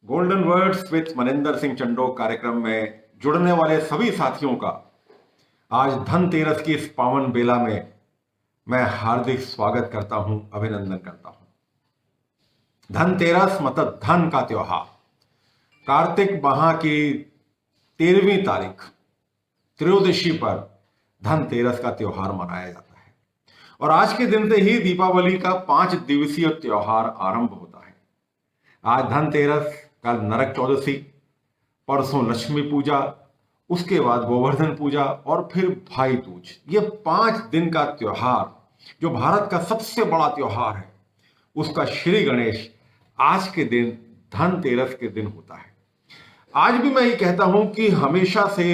Golden words with Maninder Singh Chandok कार्यक्रम में जुड़ने वाले सभी साथियों का आज धनतेरस की इस पावन बेला में मैं हार्दिक स्वागत करता हूं, अभिनंदन करता हूं। धनतेरस मतलब धन का त्योहार। कार्तिक माह की 13वीं तारीख त्रयोदशी पर धनतेरस का त्योहार मनाया जाता है और आज के दिन से ही दीपावली का 5 दिवसीय त्योहार आरंभ होता है। आज धनतेरस, कल नरक चौदशी, परसों लक्ष्मी पूजा, उसके बाद गोवर्धन पूजा और फिर भाई दूज। ये 5 दिन का त्योहार जो भारत का सबसे बड़ा त्योहार है, उसका श्री गणेश आज के दिन धनतेरस के दिन होता है। आज भी मैं ये कहता हूं कि हमेशा से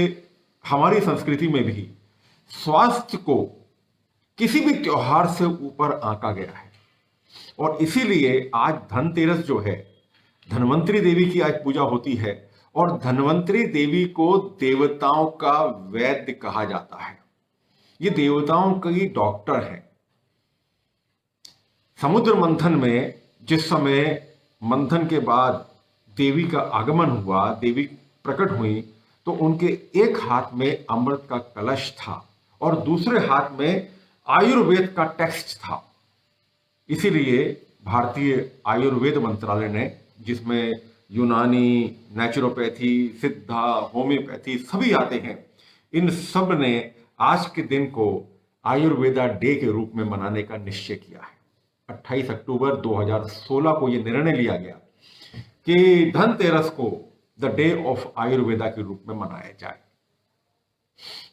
हमारी संस्कृति में भी स्वास्थ्य को किसी भी त्योहार से ऊपर आंका गया है और इसीलिए आज धनतेरस जो है, धन्वंतरी देवी की आज पूजा होती है और धन्वंतरी देवी को देवताओं का वैद्य कहा जाता है। ये देवताओं की डॉक्टर है। समुद्र मंथन में जिस समय मंथन के बाद देवी का आगमन हुआ, देवी प्रकट हुई, तो उनके एक हाथ में अमृत का कलश था और दूसरे हाथ में आयुर्वेद का टेक्स्ट था। इसीलिए भारतीय आयुर्वेद मंत्रालय ने, जिसमें यूनानी, नेचुरोपैथी, सिद्धा, होम्योपैथी सभी आते हैं, इन सब ने आज के दिन को आयुर्वेदा डे के रूप में मनाने का निश्चय किया है। 28 अक्टूबर 2016 को यह निर्णय लिया गया कि धनतेरस को द डे ऑफ आयुर्वेदा के रूप में मनाया जाए।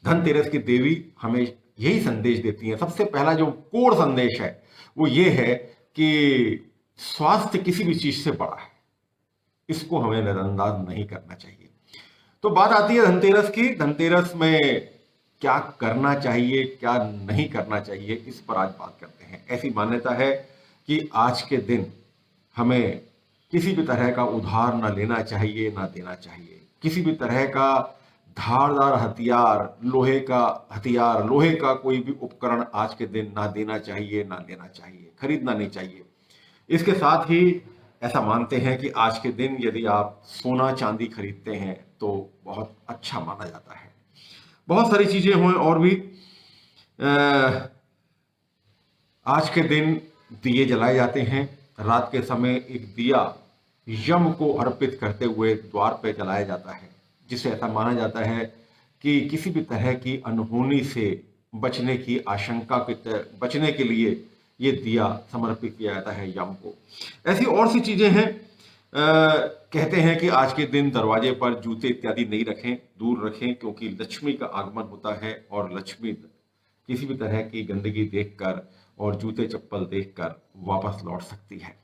धनतेरस की देवी हमें यही संदेश देती है। सबसे पहला जो कोर संदेश है वो ये है कि स्वास्थ्य किसी भी चीज से बड़ा है, इसको हमें नजरअंदाज नहीं करना चाहिए। तो बात आती है धनतेरस की। धनतेरस में क्या करना चाहिए, क्या नहीं करना चाहिए, इस पर आज बात करते हैं। ऐसी मान्यता है कि आज के दिन हमें किसी भी तरह का उधार ना लेना चाहिए, ना देना चाहिए। किसी भी तरह का धारदार हथियार, लोहे का हथियार, लोहे का कोई भी उपकरण आज के दिन ना देना चाहिए, ना लेना चाहिए, खरीदना नहीं चाहिए। इसके साथ ही ऐसा मानते हैं कि आज के दिन यदि आप सोना चांदी खरीदते हैं तो बहुत अच्छा माना जाता है। बहुत सारी चीजें हुए और भी। आज के दिन दिए जलाए जाते हैं। रात के समय एक दिया यम को अर्पित करते हुए द्वार पर जलाया जाता है, जिससे ऐसा माना जाता है कि किसी भी तरह की अनहोनी से बचने की आशंका के बचने के लिए ये दिया समर्पित किया जाता है यम को। ऐसी और सी चीजें हैं। कहते हैं कि आज के दिन दरवाजे पर जूते इत्यादि नहीं रखें, दूर रखें, क्योंकि लक्ष्मी का आगमन होता है और लक्ष्मी किसी भी तरह की गंदगी देखकर और जूते चप्पल देखकर वापस लौट सकती है।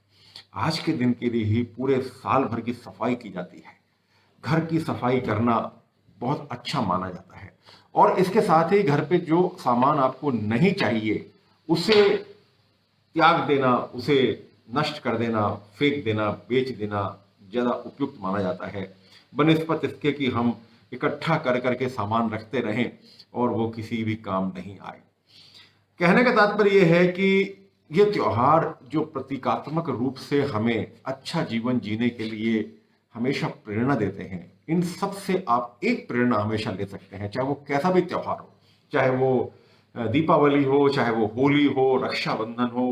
आज के दिन के लिए ही पूरे साल भर की सफाई की जाती है। घर की सफाई करना बहुत अच्छा माना जाता है और इसके साथ ही घर पे जो सामान आपको नहीं चाहिए उसे त्याग देना, उसे नष्ट कर देना, फेंक देना, बेच देना ज्यादा उपयुक्त माना जाता है, बनिस्पत इसके कि हम इकट्ठा कर करके सामान रखते रहें और वो किसी भी काम नहीं आए। कहने का तात्पर्य यह है कि ये त्योहार जो प्रतीकात्मक रूप से हमें अच्छा जीवन जीने के लिए हमेशा प्रेरणा देते हैं, इन सब से आप एक प्रेरणा हमेशा ले सकते हैं, चाहे वो कैसा भी त्योहार हो, चाहे वो दीपावली हो, चाहे वो होली हो, रक्षाबंधन हो,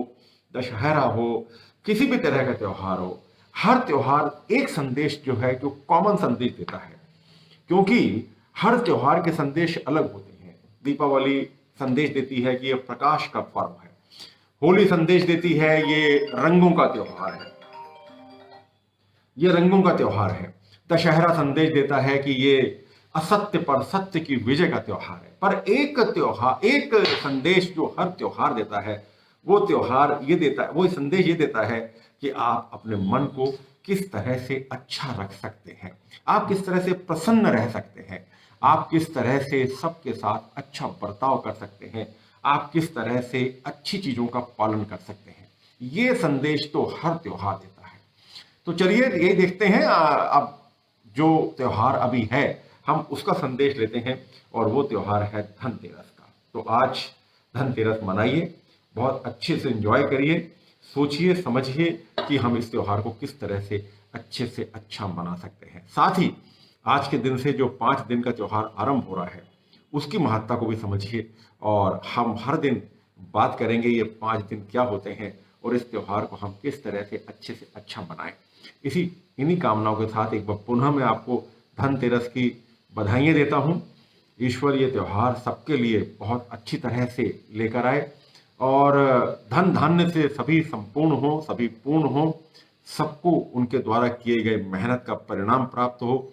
दशहरा हो, किसी भी तरह का त्योहार हो। हर त्योहार एक संदेश जो है, जो कॉमन संदेश देता है, क्योंकि हर त्योहार के संदेश अलग होते हैं। दीपावली संदेश देती है कि यह प्रकाश का पर्व है, होली संदेश देती है ये रंगों का त्योहार है, ये रंगों का त्योहार है। दशहरा संदेश देता है कि ये असत्य पर सत्य की विजय का त्योहार है। पर एक त्योहार, एक संदेश जो हर त्योहार देता है, वो त्योहार ये देता है, वो संदेश ये देता है कि आप अपने मन को किस तरह से अच्छा रख सकते हैं, आप किस तरह से प्रसन्न रह सकते हैं, आप किस तरह से सबके साथ अच्छा बर्ताव कर सकते हैं, आप किस तरह से अच्छी चीजों का पालन कर सकते हैं। ये संदेश तो हर त्योहार देता है। तो चलिए ये देखते हैं, अब जो त्योहार अभी है हम उसका संदेश लेते हैं और वो त्योहार है धनतेरस का। तो आज धनतेरस मनाइए, बहुत अच्छे से एंजॉय करिए, सोचिए समझिए कि हम इस त्योहार को किस तरह से अच्छे से अच्छा बना सकते हैं। साथ ही आज के दिन से जो 5 दिन का त्योहार आरंभ हो रहा है उसकी महत्ता को भी समझिए, और हम हर दिन बात करेंगे ये 5 दिन क्या होते हैं और इस त्योहार को हम किस तरह से अच्छा बनाएं। इन्हीं कामनाओं के साथ एक बार पुनः मैं आपको धनतेरस की बधाइयाँ देता हूँ। ईश्वर ये त्योहार सबके लिए बहुत अच्छी तरह से लेकर आए और धन धान्य से सभी संपूर्ण हो, सभी पूर्ण हो, सबको उनके द्वारा किए गए मेहनत का परिणाम प्राप्त हो।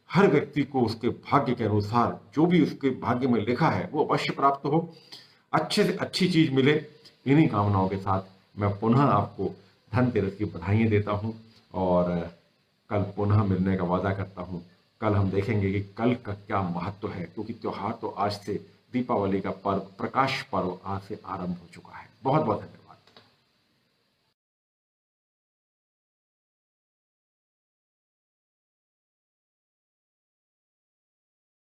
हर व्यक्ति को उसके भाग्य के अनुसार जो भी उसके भाग्य में लिखा है वो अवश्य प्राप्त हो, अच्छे से अच्छी चीज मिले। इन्हीं कामनाओं के साथ मैं पुनः आपको धनतेरस की बधाइयाँ देता हूँ और कल पुनः मिलने का वादा करता हूँ। कल हम देखेंगे कि कल का क्या महत्व है, क्योंकि त्योहार तो आज से, दीपावली का पर्व, प्रकाश पर्व आज से आरंभ हो चुका है। बहुत बहुत धन्यवाद।